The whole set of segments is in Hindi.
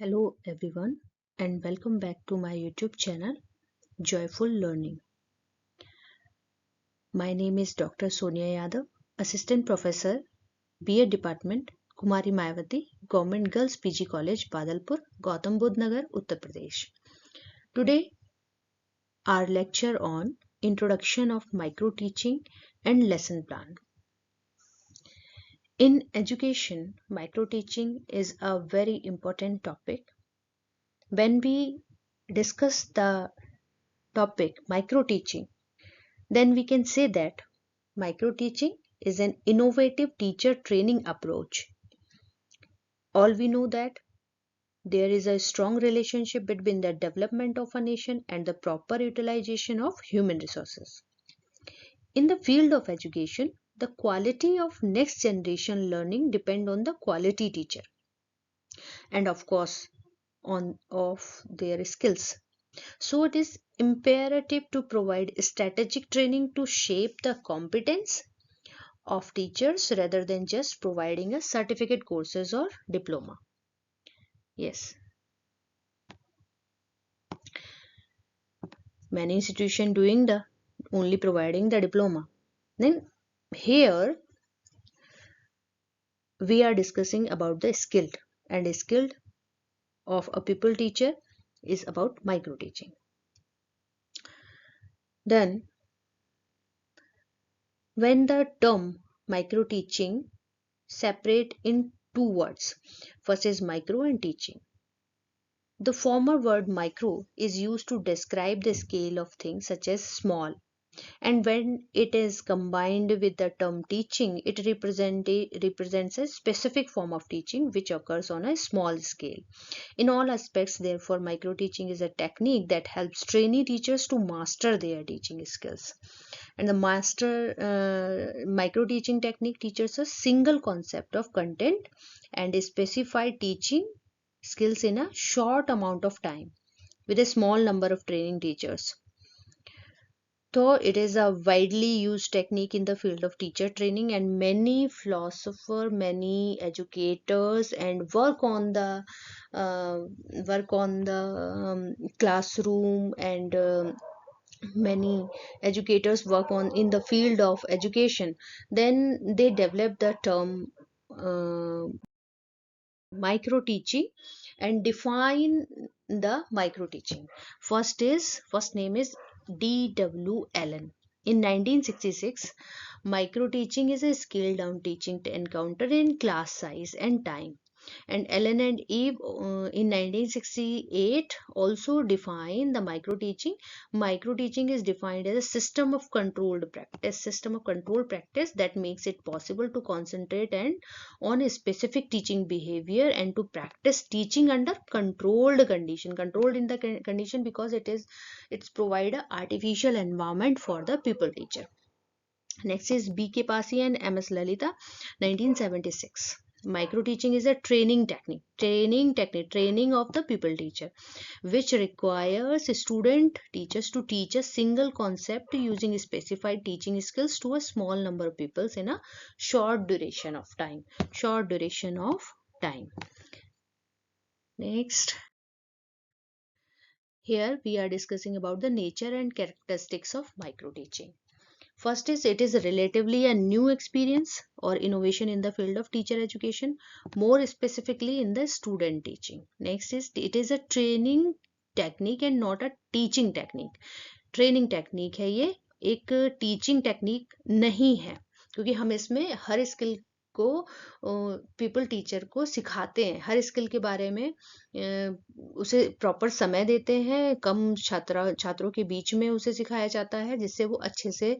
Hello everyone and welcome back to my YouTube channel Joyful Learning. My name is Dr. Sonia Yadav, Assistant Professor, BA Department, Kumari Mayawati, Government Girls PG College, Badalpur, Gautam Budh Nagar, Uttar Pradesh. Today our lecture on Introduction of Micro Teaching and Lesson Plan. In education, micro teaching is a very important topic. When we discuss the topic micro teaching, then we can say that micro teaching is an innovative teacher training approach. All we know that there is a strong relationship between the development of a nation and the proper utilization of human resources. In the field of education, the quality of next generation learning depend on the quality teacher and of course on of their skills. So it is imperative to provide strategic training to shape the competence of teachers rather than just providing a certificate courses or diploma. Yes, many institutions doing the only providing the diploma. Then here we are discussing about the skilled, and skilled of a pupil teacher is about micro teaching. Then when the term micro teaching separate in two words, first is micro and teaching. The former word micro is used to describe the scale of things such as small, and when it is combined with the term teaching, it represents a specific form of teaching which occurs on a small scale. In all aspects, therefore, micro teaching is a technique that helps trainee teachers to master their teaching skills. And the micro teaching technique teaches a single concept of content and specified teaching skills in a short amount of time with a small number of training teachers. Though it is a widely used technique in the field of teacher training, and many philosophers, many educators, and classroom, and many educators work on in the field of education. Then they develop the term uh, micro teaching and define the micro teaching. First name is D.W. Allen. In 1966, micro teaching is a scaled down teaching encounter in class size and time. And Allen and Eve in 1968 also define the micro teaching. Micro teaching is defined as a system of controlled practice that makes it possible to concentrate and on a specific teaching behavior and to practice teaching under controlled condition. Controlled in the condition because it's provide a artificial environment for the pupil teacher. Next is B.K. Pasi and M.S. Lalita, 1976. Micro teaching is a training of the pupil teacher, which requires student teachers to teach a single concept using specified teaching skills to a small number of pupils in a short duration of time. Next, here we are discussing about the nature and characteristics of micro teaching. First is it is relatively a new experience or innovation in the field of teacher education, more specifically in the student teaching. Next is it is a training technique and not a teaching technique. Training technique है ये, एक टीचिंग टेक्निक नहीं है, क्योंकि हम इसमें हर स्किल को पीपल टीचर को सिखाते हैं, हर स्किल के बारे में उसे प्रॉपर समय देते हैं, कम छात्रों के बीच में उसे सिखाया जाता है जिससे वो अच्छे से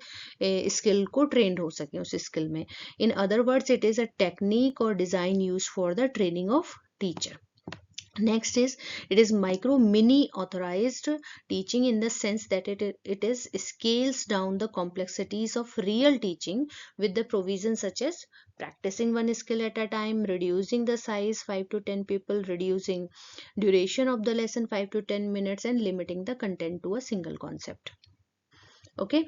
स्किल को ट्रेंड हो सके उस स्किल में. In other words it is a technique और design use for the training of teacher. Next is it is micro mini authorized teaching in the sense that it is scales down the complexities of real teaching with the provisions such as practicing one skill at a time, reducing the size 5 to 10 people, reducing duration of the lesson 5 to 10 minutes, and limiting the content to a single concept. Okay,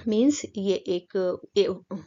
means ये एक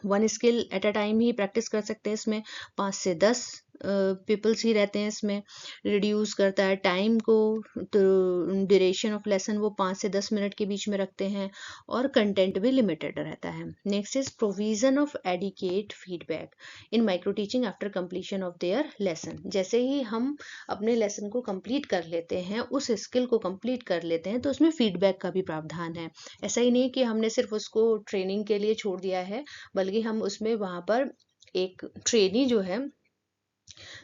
one skill at a time he practice कर सकते हैं, इसमें 5 से 10 पीपल्स ही रहते हैं इसमें। रिड्यूस करता है टाइम को, तो ड्यूरेशन ऑफ लेसन वो 5 से 10 मिनट के बीच में रखते हैं, और कंटेंट भी लिमिटेड रहता है। Next is provision of adequate feedback in micro teaching after completion of their lesson. जैसे ही हम अपने लेसन को कंप्लीट कर लेते हैं, उस स्किल को कंप्लीट कर लेते हैं, तो उसमें फीडबैक का भी प्रावधान है। ऐसा ही नहीं कि हमने सिर्फ उसको ट्रेनिंग के लिए छोड़ दिया है, बल्कि हम उसमें वहाँ पर एक ट्रेनी जो है,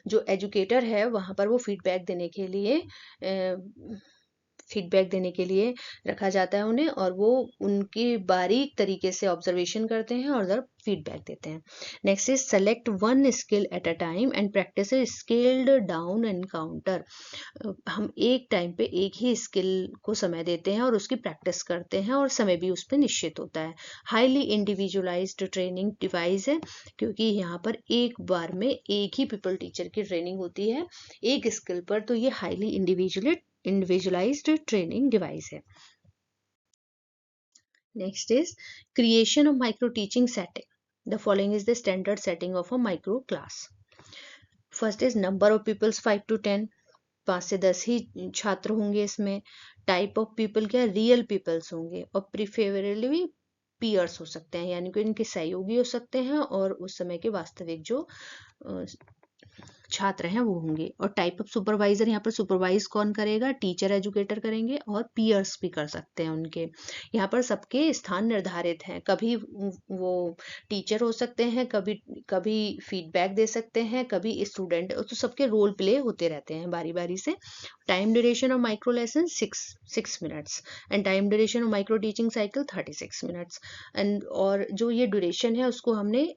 जो एजुकेटर है, वहाँ पर वो फीडबैक देने के लिए रखा जाता है उन्हें, और वो उनकी बारीक तरीके से ऑब्जर्वेशन करते हैं और उधर फीडबैक देते हैं। Next is select one skill at a time and practice scaled down encounter. हम एक टाइम पे एक ही स्किल को समय देते हैं और उसकी प्रैक्टिस करते हैं, और समय भी उस पर निश्चित होता है। हाईली इंडिविजुअलाइज्ड ट्रेनिंग डिवाइस है, क्योंकि यहाँ पर एक बार में एक ही पीपल टीचर की ट्रेनिंग होती है एक स्किल पर, तो ये हाईली इंडिविजुअलाइज्ड ट्रेनिंग डिवाइस है। Next is creation of micro teaching setting. The following is the standard setting of a micro class. First is number of pupils 5 to 10, 5 से 10 ही छात्र होंगे इसमें। टाइप ऑफ पीपल क्या, रियल पीपल्स होंगे, और प्रिफेरेबली पीयर्स हो सकते हैं, यानी कि इनके सहयोगी हो सकते हैं और उस समय के वास्तविक जो छात्र हैं वो होंगे। और टाइप ऑफ सुपरवाइजर, यहाँ पर सुपरवाइज कौन करेगा, टीचर एजुकेटर करेंगे, और पीयर्स भी कर सकते हैं उनके। यहाँ पर सबके स्थान निर्धारित हैं, कभी वो टीचर हो सकते हैं, कभी कभी फीडबैक दे सकते हैं, कभी स्टूडेंट, तो सबके रोल प्ले होते रहते हैं बारी बारी से। Time duration of micro lesson 6 minutes and time duration of micro teaching cycle 36 minutes. And और जो ये ड्यूरेशन है उसको हमने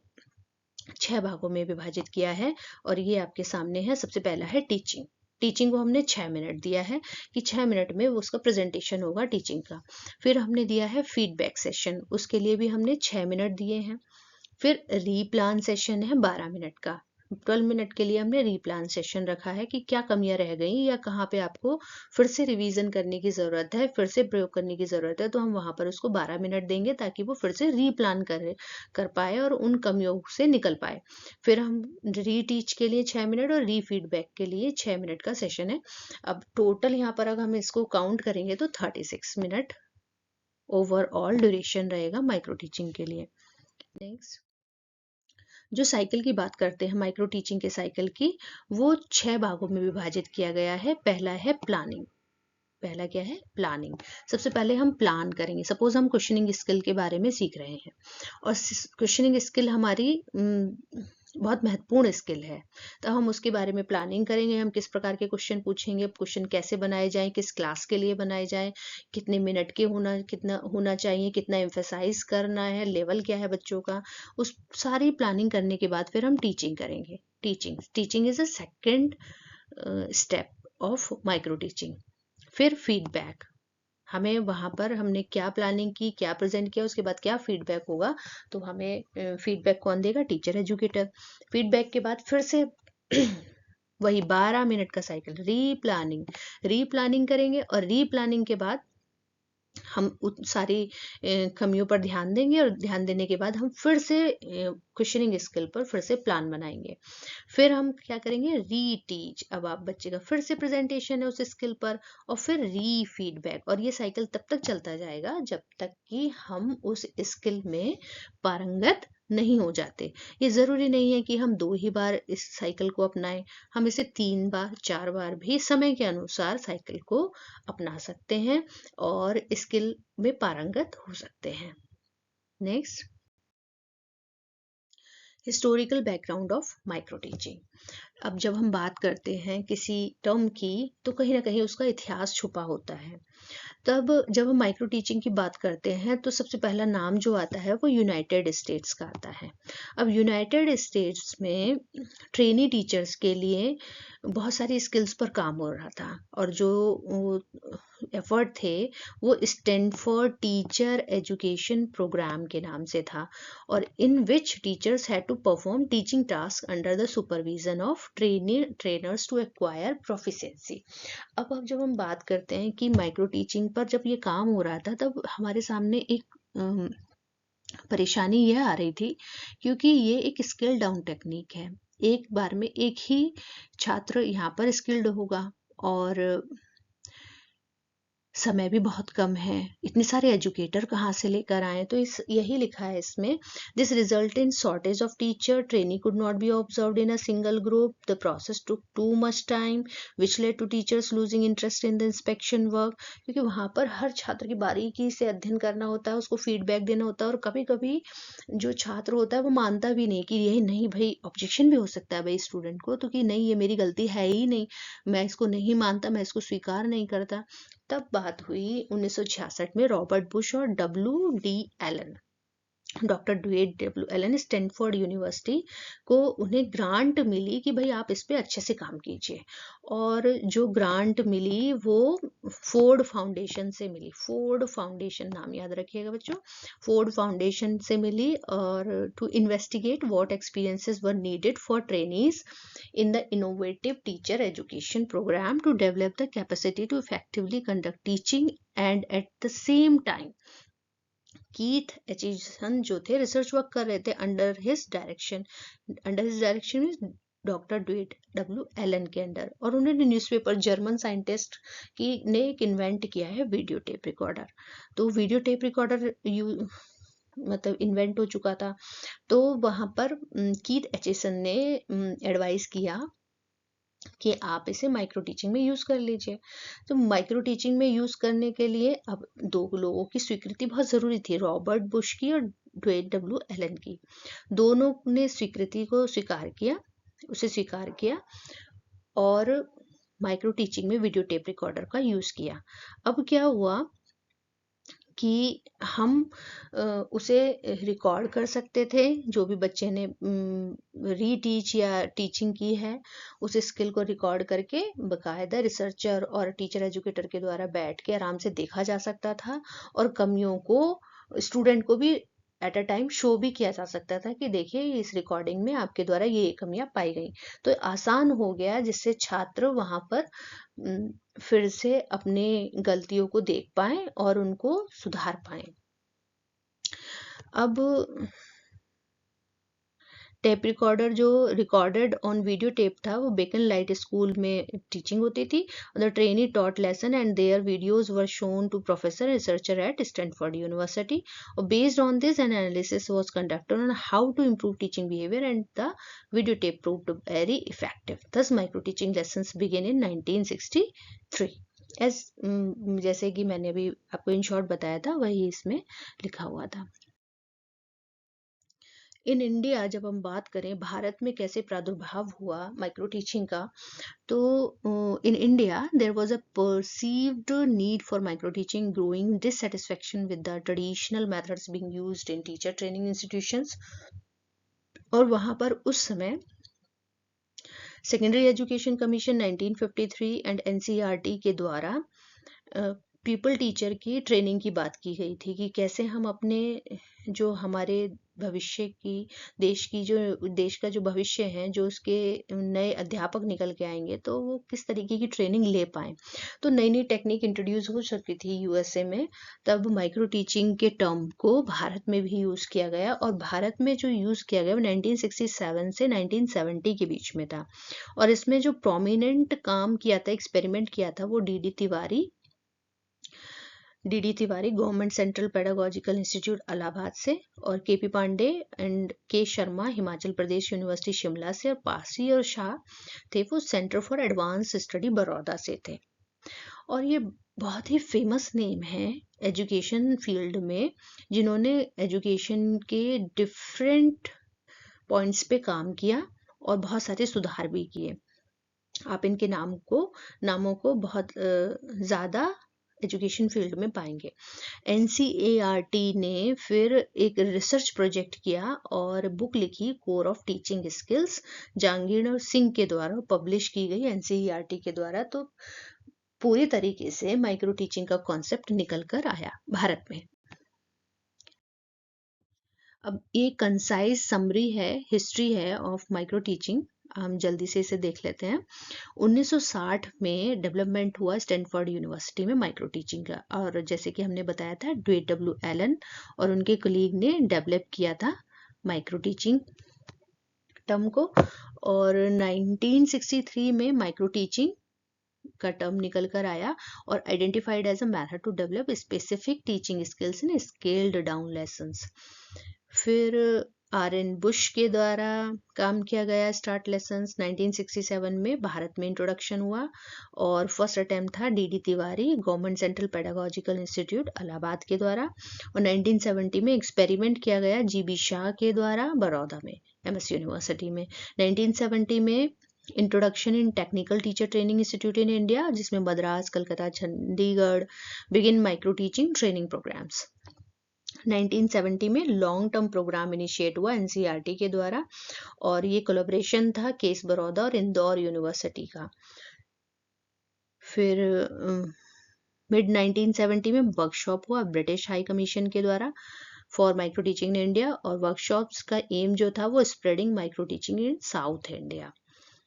6 भागों में विभाजित किया है, और ये आपके सामने है। सबसे पहला है टीचिंग। टीचिंग को हमने 6 मिनट दिया है कि 6 मिनट में उसका प्रेजेंटेशन होगा टीचिंग का। फिर हमने दिया है फीडबैक सेशन, उसके लिए भी हमने 6 मिनट दिए हैं। फिर रीप्लान सेशन है 12 मिनट का। 12 मिनट के लिए हमने रीप्लान सेशन रखा है कि क्या कमियां रह गई या कहाँ पे आपको फिर से रिवीजन करने की ज़रूरत है, फिर से प्रयोग करने की ज़रूरत है, तो हम वहाँ पर उसको 12 मिनट देंगे ताकि वो फिर से रीप्लान कर पाए और उन कमियों से निकल पाए। फिर हम रीटीच के लिए 6 मिनट और रीफीडबैक के लिए 6 मिनट का सेशन है। अब टोटल यहाँ पर अगर हम इसको काउंट करेंगे तो 36 मिनट ओवरऑल ड्यूरेशन रहेगा माइक्रो टीचिंग के लिए। नेक्स्ट, जो साइकिल की बात करते हैं माइक्रो टीचिंग के साइकिल की, वो 6 भागों में विभाजित किया गया है। पहला है प्लानिंग। पहला क्या है, प्लानिंग। सबसे पहले हम प्लान करेंगे। सपोज हम क्वेश्चनिंग स्किल के बारे में सीख रहे हैं, और क्वेश्चनिंग स्किल हमारी बहुत महत्वपूर्ण स्किल है, तो हम उसके बारे में प्लानिंग करेंगे। हम किस प्रकार के क्वेश्चन पूछेंगे, क्वेश्चन कैसे बनाए जाएं, किस क्लास के लिए बनाए जाएं, कितने मिनट के कितना होना चाहिए, कितना एम्फेसाइज करना है, लेवल क्या है बच्चों का। उस सारी प्लानिंग करने के बाद फिर हम टीचिंग करेंगे। Teaching is a second step of micro teaching. फिर फीडबैक, हमें वहाँ पर हमने क्या प्लानिंग की, क्या प्रेजेंट किया, उसके बाद क्या फीडबैक होगा, तो हमें फीडबैक कौन देगा, टीचर एजुकेटर। फीडबैक के बाद फिर से वही 12 मिनट का साइकिल, रीप्लानिंग करेंगे, और रीप्लानिंग के बाद हम सारी कमियों पर ध्यान देंगे, और ध्यान देने के बाद हम फिर से क्वेश्चनिंग स्किल पर फिर से प्लान बनाएंगे। फिर हम क्या करेंगे, रीटीच। अब आप बच्चे का फिर से प्रेजेंटेशन है उस स्किल पर, और फिर री फीडबैक। और ये साइकिल तब तक चलता जाएगा जब तक कि हम उस स्किल में पारंगत नहीं हो जाते। ये ज़रूरी नहीं है कि हम 2 ही बार इस साइकिल को अपनाएं, हम इसे 3 बार 4 बार भी समय के अनुसार साइकिल को अपना सकते हैं और स्किल में पारंगत हो सकते हैं। Next, historical background of micro teaching. अब जब हम बात करते हैं किसी टर्म की, तो कहीं ना कहीं उसका इतिहास छुपा होता है। तब जब हम माइक्रो टीचिंग की बात करते हैं तो सबसे पहला नाम जो आता है वो यूनाइटेड स्टेट्स का आता है। अब यूनाइटेड स्टेट्स में ट्रेनी टीचर्स के लिए बहुत सारी स्किल्स पर काम हो रहा था, और जो एफर्ट थे वो स्टैनफोर्ड टीचर एजुकेशन प्रोग्राम के नाम से था, और in which teachers had to perform teaching task under the supervision of trainers to acquire proficiency. अब जब हम बात करते हैं कि माइक्रो टीचिंग पर जब ये काम हो रहा था, तब हमारे सामने एक परेशानी यह आ रही थी, क्योंकि ये एक स्केल डाउन टेक्निक है। एक बार में एक ही छात्र यहाँ पर स्किल्ड होगा और समय भी बहुत कम है, इतने सारे एजुकेटर कहाँ से लेकर आए। तो इस यही लिखा है इसमें, this result in shortage of teacher, training could not be observed in a single group, the process took too much time which led to teachers losing interest in the inspection work. क्योंकि वहाँ पर हर छात्र की बारीकी से अध्ययन करना होता है, उसको फीडबैक देना होता है, और कभी कभी जो छात्र होता है वो मानता भी नहीं कि यही नहीं भाई, ऑब्जेक्शन भी हो सकता है भाई स्टूडेंट को, तो कि नहीं ये मेरी गलती है ही नहीं, मैं इसको नहीं मानता, मैं इसको स्वीकार नहीं करता। तब बात हुई 1966 में रॉबर्ट बुश और doctor Dwight W Allen Stanford University को उन्हें ग्रांट मिली कि भाई आप इस पे अच्छे से काम कीजिए। और जो ग्रांट मिली वो फोर्ड फाउंडेशन से मिली, फोर्ड फाउंडेशन नाम याद रखिएगा बच्चों, फोर्ड फाउंडेशन से मिली, और to investigate what experiences were needed for trainees in the innovative teacher education program to develop the capacity to effectively conduct teaching, and at the same time Keith Acheson जो थे रिसर्च वर्क कर रहे थे under his direction means doctor Dwight W Allen के अंडर। और उन्होंने न्यूज़पेपर जर्मन साइंटिस्ट की ने एक इन्वेंट किया है वीडियो टेप रिकॉर्डर। तो वीडियो टेप रिकॉर्डर मतलब इन्वेंट हो चुका था, तो वहां पर कीथ एचिसन ने एडवाइस किया कि आप इसे माइक्रो टीचिंग में यूज कर लीजिए। तो माइक्रो टीचिंग में यूज करने के लिए अब दो लोगों की स्वीकृति बहुत जरूरी थी, रॉबर्ट बुश की और ड्वेड डब्ल्यू एलन की। दोनों ने स्वीकृति को स्वीकार किया और माइक्रो टीचिंग में वीडियो टेप रिकॉर्डर का यूज किया। अब क्या हुआ कि हम उसे रिकॉर्ड कर सकते थे, जो भी बच्चे ने रीटीच या टीचिंग की है उस स्किल को रिकॉर्ड करके बकायदा रिसर्चर और टीचर एजुकेटर के द्वारा बैठ के आराम से देखा जा सकता था, और कमियों को स्टूडेंट को भी एट अ टाइम शो भी किया जा सकता था कि देखिए इस रिकॉर्डिंग में आपके द्वारा ये कमियां पाई गई। तो आसान हो गया, जिससे छात्र वहां पर फिर से अपने गलतियों को देख पाए और उनको सुधार पाए। अब टेप रिकॉर्डर जो रिकॉर्डेड ऑन वीडियो टेप था वो बेकन लाइट स्कूल में टीचिंग होती थी। The trainee taught lesson and their videos were shown to professor researcher at Stanford University, और based on this an analysis was conducted on how to improve teaching behaviour and the video tape proved very effective. Thus micro teaching lessons begin in 1963। जैसे कि मैंने अभी आपको इन शॉर्ट बताया था वही इसमें लिखा हुआ था। इन इंडिया जब हम बात करें भारत में कैसे प्रादुर्भाव हुआ माइक्रो टीचिंग का, तो in India there was a perceived need for micro teaching, growing dissatisfaction with the traditional methods being used in teacher training institutions. और वहां पर उस समय secondary education commission 1953 and NCERT के द्वारा पीपल टीचर की ट्रेनिंग की बात की गई थी कि कैसे हम अपने जो हमारे भविष्य की देश का जो भविष्य है, जो उसके नए अध्यापक निकल के आएंगे, तो वो किस तरीके की ट्रेनिंग ले पाए। तो नई नई टेक्निक इंट्रोड्यूस हो चुकी थी यूएसए में, तब माइक्रो टीचिंग के टर्म को भारत में भी यूज किया गया, और भारत में जो यूज किया गया वो 1967 से 1970 के बीच में था। और इसमें जो प्रोमिनेंट काम किया था, एक्सपेरिमेंट किया था, वो DD Tiwari government central pedagogical institute Allahabad से, और केपी पांडे एंड के शर्मा हिमाचल प्रदेश यूनिवर्सिटी शिमला से, और पासी और शाह थे वो centre for advance study Baroda से थे। और ये बहुत ही फेमस नेम है एजुकेशन फील्ड में, जिन्होंने एजुकेशन के डिफरेंट पॉइंट्स पे काम किया और बहुत सारे सुधार भी किए। आप इनके नामों को बहुत ज़्यादा एजुकेशन फील्ड में पाएंगे। एनसीईआरटी ने फिर एक रिसर्च प्रोजेक्ट किया और बुक लिखी, core of teaching skills, Jahangir Singh के द्वारा पब्लिश की गई एनसीईआरटी के द्वारा। तो पूरी तरीके से माइक्रो टीचिंग का कॉन्सेप्ट निकल कर आया भारत में। अब ये कंसाइज समरी है, हिस्ट्री है ऑफ माइक्रो टीचिंग, हम जल्दी से इसे देख लेते हैं। 1960 में डेवलपमेंट हुआ स्टैनफोर्ड यूनिवर्सिटी में माइक्रो टीचिंग का, और जैसे कि हमने बताया था ड्वेड डब्ल्यू एलन और उनके कलीग ने डेवलप किया था माइक्रो टीचिंग टर्म को, और 1963 में माइक्रो टीचिंग का टर्म निकल कर आया और identified as a method to develop specific teaching skills in scaled down lessons. फिर आर.एन. बुश के द्वारा काम किया गया स्टार्ट लेसन्स 1967 में भारत में इंट्रोडक्शन हुआ, और फर्स्ट अटेम्प्ट था DD. Tiwari government central pedagogical institute Allahabad के द्वारा, और 1970 में एक्सपेरिमेंट किया गया जी.बी. शाह के द्वारा बड़ौदा में एमएस यूनिवर्सिटी में। 1970 में introduction in technical teacher training institute in India, जिसमें Madras, Calcutta, Chandigarh begin micro teaching training programmes. 1970 में लॉन्ग टर्म प्रोग्राम इनिशिएट हुआ एनसीईआरटी के द्वारा, और ये कोलैबोरेशन था केस बड़ौदा और इंदौर यूनिवर्सिटी का। फिर मिड 1970 में वर्कशॉप हुआ ब्रिटिश हाई कमीशन के द्वारा for micro teaching in India, और वर्कशॉप्स का एम जो था वो spreading micro teaching in South India.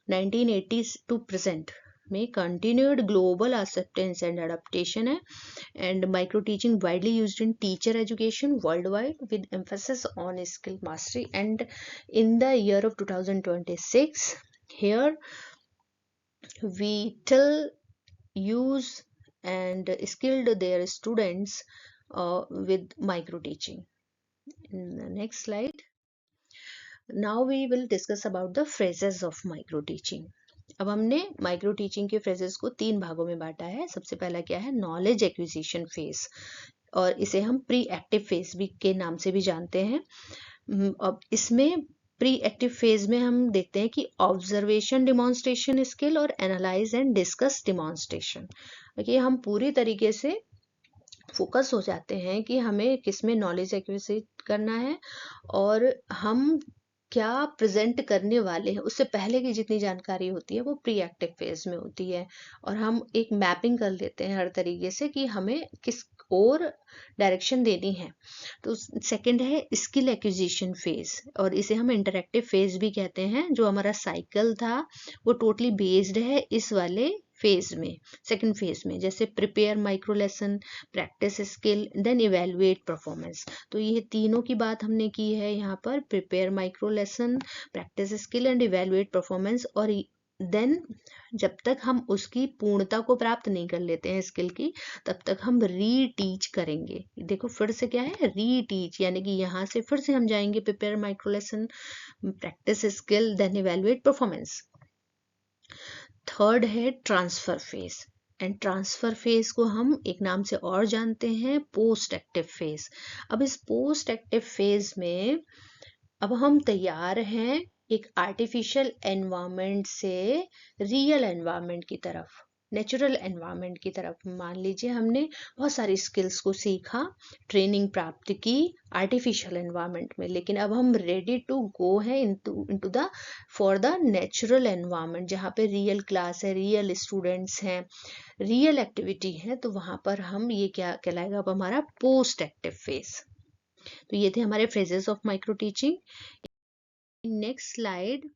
1980 to present में continued global acceptance and adaptation है, and micro teaching widely used in teacher education worldwide with emphasis on skill mastery, and in the year of 2026 here we till use and skilled their students with micro teaching. In the next slide, now we will discuss about the phases of micro teaching. अब हमने माइक्रो टीचिंग के फ्रेजेस को 3 भागों में बांटा है। सबसे पहला क्या है, नॉलेज एक्विजिशन फेज, और इसे हम प्री एक्टिव फेज भी के नाम से भी जानते हैं। अब इसमें प्री एक्टिव फेज में हम देखते हैं कि ऑब्जर्वेशन डिमॉन्स्ट्रेशन स्किल और एनालाइज एंड डिस्कस डिमॉन्स्ट्रेशन, कि हम पूरी तरीके से फोकस हो जाते हैं कि हमें किसमें नॉलेज एक्विजिट करना है और हम क्या प्रेजेंट करने वाले हैं। उससे पहले की जितनी जानकारी होती है वो प्री एक्टिव फेज में होती है, और हम एक मैपिंग कर लेते हैं हर तरीके से कि हमें किस और डायरेक्शन देनी है। तो सेकंड है स्किल एक्विजिशन फेज, और इसे हम इंटरैक्टिव फेज भी कहते हैं। जो हमारा साइकिल था वो टोटली बेस्ड है इस वाले फेज में, सेकंड फेज में, जैसे prepare micro lesson, practice skill, then evaluate performance. तो ये तीनों की बात हमने की है यहाँ पर, prepare micro lesson, practice skill and evaluate performance. और देन जब तक हम उसकी पूर्णता को प्राप्त नहीं कर लेते हैं स्किल की, तब तक हम री टीच करेंगे। देखो फिर से क्या है, री टीच, यानी कि यहाँ से फिर से हम जाएंगे prepare micro lesson, practice skill, then evaluate performance. Third है transfer phase, and transfer phase को हम एक नाम से और जानते हैं, पोस्ट एक्टिव फेज। अब इस पोस्ट एक्टिव फेज में अब हम तैयार हैं एक आर्टिफिशियल एनवायरनमेंट से रियल एनवायरनमेंट की तरफ, नेचुरल एनवायरनमेंट की तरफ। मान लीजिए हमने बहुत सारी स्किल्स को सीखा, ट्रेनिंग प्राप्त की आर्टिफिशियल एनवायरनमेंट में, लेकिन अब हम रेडी टू गो है into the for the natural environment, जहाँ पे रियल क्लास है, रियल स्टूडेंट्स हैं, रियल एक्टिविटी है। तो वहां पर हम ये क्या कहलाएगा, अब हमारा पोस्ट एक्टिव फेज। तो ये थे हमारे phases of micro teaching. Next slide,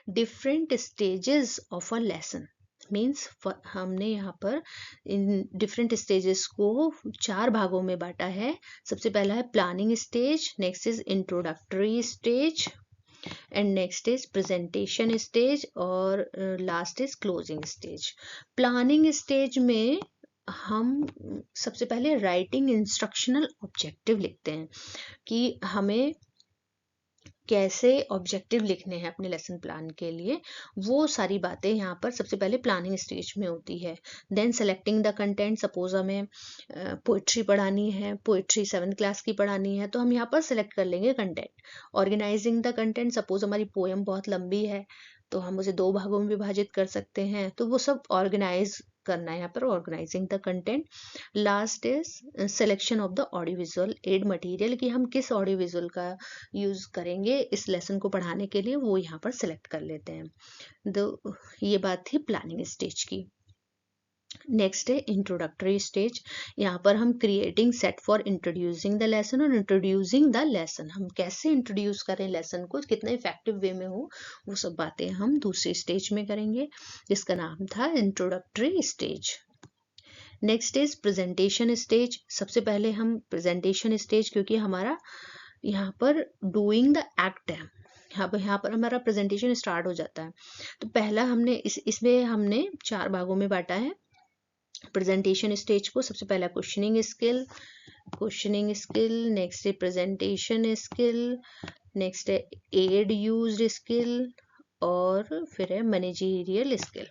different stages of a lesson means, हमने यहाँ पर इन डिफरेंट स्टेजेस को 4 भागों में बांटा है। सबसे पहला है planning stage, next is introductory stage, and next is presentation stage, और last is closing stage. Planning stage में हम सबसे पहले राइटिंग इंस्ट्रक्शनल ऑब्जेक्टिव लिखते हैं कि हमें कैसे ऑब्जेक्टिव लिखने हैं अपने लेसन प्लान के लिए। वो सारी बातें यहाँ पर सबसे पहले प्लानिंग स्टेज में होती है। Then selecting the content, suppose हमें पोइट्री पढ़ानी है, पोइट्री 7th क्लास की पढ़ानी है, तो हम यहाँ पर सेलेक्ट कर लेंगे content. Organizing the content, suppose हमारी पोएम बहुत लंबी है तो हम उसे 2 भागों में विभाजित कर सकते हैं, तो वो सब ऑर्गेनाइज करना है यहाँ पर, organizing the content. Last is selection of the audio visual aid material, कि हम किस ऑडियो विजुअल का यूज करेंगे इस लेसन को पढ़ाने के लिए, वो यहाँ पर सिलेक्ट कर लेते हैं। तो ये बात थी प्लानिंग स्टेज की। नेक्स्ट है इंट्रोडक्टरी स्टेज, यहाँ पर हम creating set for introducing the lesson और इंट्रोड्यूसिंग द लेसन, हम कैसे इंट्रोड्यूस करें लेसन को, कितना इफेक्टिव वे में हो, वो सब बातें हम दूसरी स्टेज में करेंगे, जिसका नाम था introductory stage. Next is presentation stage. सबसे पहले हम प्रेजेंटेशन स्टेज, क्योंकि हमारा यहाँ पर डूइंग द एक्ट है, यहाँ पर हमारा प्रेजेंटेशन स्टार्ट हो जाता है। तो पहला हमने इसमें हमने 4 भागों में बांटा है प्रेजेंटेशन स्टेज को। सबसे पहला क्वेश्चनिंग स्किल, नेक्स्ट है प्रेजेंटेशन स्किल, नेक्स्ट है एड यूज्ड स्किल, और फिर है मैनेजरियल स्किल।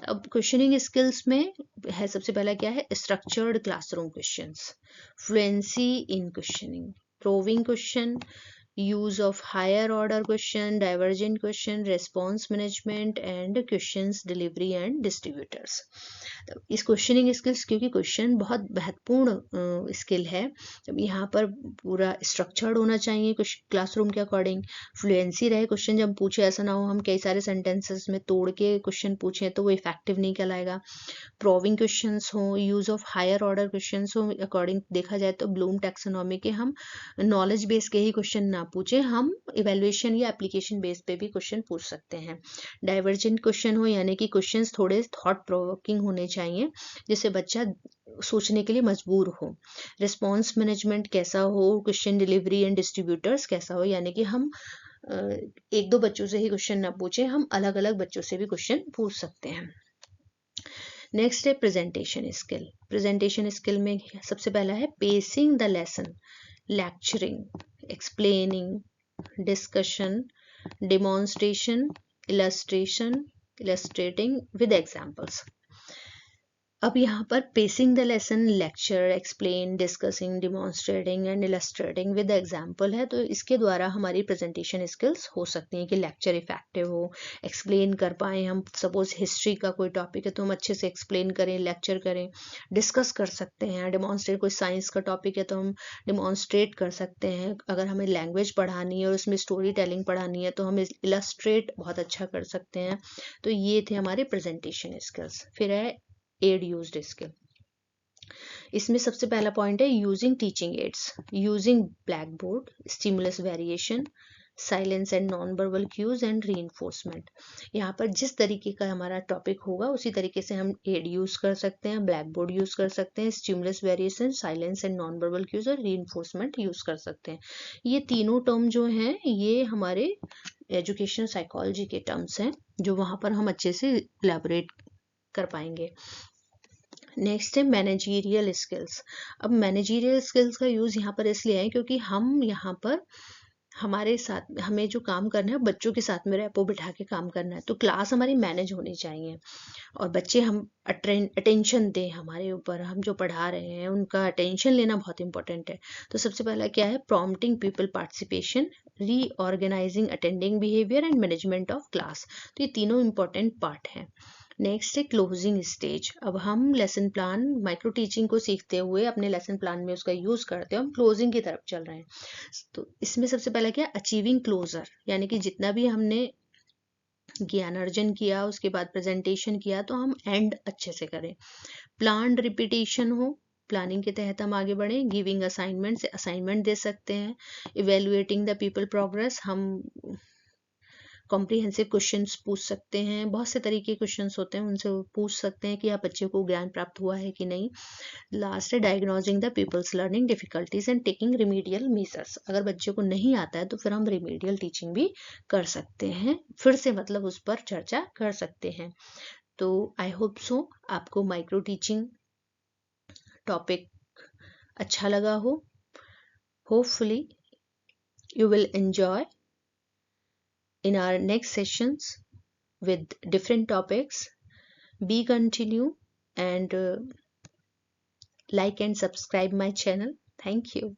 अब क्वेश्चनिंग स्किल्स में है सबसे पहला क्या है, structured classroom questions, fluency in questioning, proving question, use of higher order question, divergent question, response management and questions delivery and distributors। तो इस क्वेश्चनिंग स्किल्स, क्योंकि क्वेश्चन बहुत महत्वपूर्ण स्किल है, जब यहाँ पर पूरा स्ट्रक्चर्ड होना चाहिए कुछ क्लासरूम के अकॉर्डिंग, फ्लुएंसी रहे क्वेश्चन जब पूछे, ऐसा ना हो हम कई सारे सेंटेंसेस में तोड़ के क्वेश्चन पूछें तो वो इफेक्टिव नहीं कहलाएगा। प्रोविंग क्वेश्चंस हो, use of higher order questions हो, अकॉर्डिंग देखा जाए तो ब्लूम टैक्सोनॉमी के हम नॉलेज बेस के ही क्वेश्चन ना पूछे, हम इवेल्युएशन या एप्लीकेशन बेस पे भी क्वेश्चन पूछ सकते हैं। डाइवर्जेंट क्वेश्चन हो, यानी कि क्वेश्चंस थोड़े थॉट प्रोवोकिंग होने चाहिए जिससे बच्चा सोचने के लिए मजबूर हो। रिस्पॉन्स मैनेजमेंट कैसा हो, क्वेश्चन डिलीवरी एंड डिस्ट्रीब्यूटर्स कैसा हो, यानी कि हम एक दो बच्चों से ही क्वेश्चन ना पूछे, हम अलग अलग बच्चों से भी क्वेश्चन पूछ सकते हैं। नेक्स्ट है प्रेजेंटेशन स्किल। प्रेजेंटेशन स्किल में सबसे पहला है pacing the lesson, lecturing, explaining, discussion, demonstration, illustrating with examples. अब यहाँ पर pacing the lesson, lecture, explain, discussing, demonstrating and illustrating with example है, तो इसके द्वारा हमारी प्रेजेंटेशन स्किल्स हो सकती हैं कि लेक्चर इफेक्टिव हो, एक्सप्लेन कर पाएँ हम, सपोज हिस्ट्री का कोई टॉपिक है तो हम अच्छे से एक्सप्लेन करें, लेक्चर करें, डिस्कस कर सकते हैं, डिमॉन्स्ट्रेट, कोई साइंस का टॉपिक है तो हम डिमॉन्स्ट्रेट कर सकते हैं, अगर हमें लैंग्वेज पढ़ानी है और उसमें स्टोरी टेलिंग पढ़ानी है तो हम इलस्ट्रेट बहुत अच्छा कर सकते हैं। तो ये थे हमारे प्रेजेंटेशन स्किल्स। फिर है एड यूज्ड स्किल। इसमें सबसे पहला पॉइंट है using teaching aids, using black board, stimulus variation, silence and non verbal cues and reinforcement. यहाँ पर जिस तरीके का हमारा टॉपिक होगा उसी तरीके से हम एड यूज कर सकते हैं, ब्लैक बोर्ड यूज कर सकते हैं, stimulus variation, silence and non verbal cues और रीइंफोर्समेंट यूज कर सकते हैं। ये तीनों टर्म जो हैं ये हमारे एजुकेशनल साइकोलॉजी के टर्म्स हैं जो वहाँ पर हम अच्छे से इलैबोरेट कर पाएंगे। नेक्स्ट है मैनेजरियल स्किल्स। अब मैनेजरियल स्किल्स का यूज़ यहाँ पर इसलिए है क्योंकि हम यहाँ पर हमारे साथ हमें जो काम करना है बच्चों के साथ में रेपो बिठा के काम करना है, तो क्लास हमारी मैनेज होनी चाहिए और बच्चे हम अटेंशन दें हमारे ऊपर, हम जो पढ़ा रहे हैं उनका अटेंशन लेना बहुत इंपॉर्टेंट है। तो सबसे पहला क्या है, prompting people participation, reorganising attending behaviour and management of class. तो ये तीनों इंपॉर्टेंट पार्ट हैं। नेक्स्ट है क्लोजिंग स्टेज। अब हम लेसन प्लान माइक्रो टीचिंग को सीखते हुए अपने लेसन प्लान में उसका यूज करते हैं, हम क्लोजिंग की तरफ चल रहे हैं। तो इसमें सबसे पहला क्या, अचीविंग क्लोजर, यानी कि जितना भी हमने ज्ञान अर्जन किया उसके बाद प्रेजेंटेशन किया तो हम एंड अच्छे से करें। प्लान्ड रिपीटेशन हो, प्लानिंग के तहत हम आगे बढ़ें। गिविंग असाइनमेंट से असाइनमेंट दे सकते हैं। इवेलुएटिंग द पीपल प्रोग्रेस, हम कॉम्प्रिहेंसिव क्वेश्चंस पूछ सकते हैं, बहुत से तरीके के क्वेश्चंस होते हैं उनसे पूछ सकते हैं कि आप बच्चे को ज्ञान प्राप्त हुआ है कि नहीं। लास्ट है diagnosing the pupils learning difficulties and taking remedial measures. अगर बच्चे को नहीं आता है तो फिर हम रिमीडियल टीचिंग भी कर सकते हैं, फिर से मतलब उस पर चर्चा कर सकते हैं। तो आई होप सो आपको माइक्रो टीचिंग टॉपिक अच्छा लगा हो। Hopefully you will enjoy in our next sessions with different topics. Be continue and like and subscribe my channel. Thank you.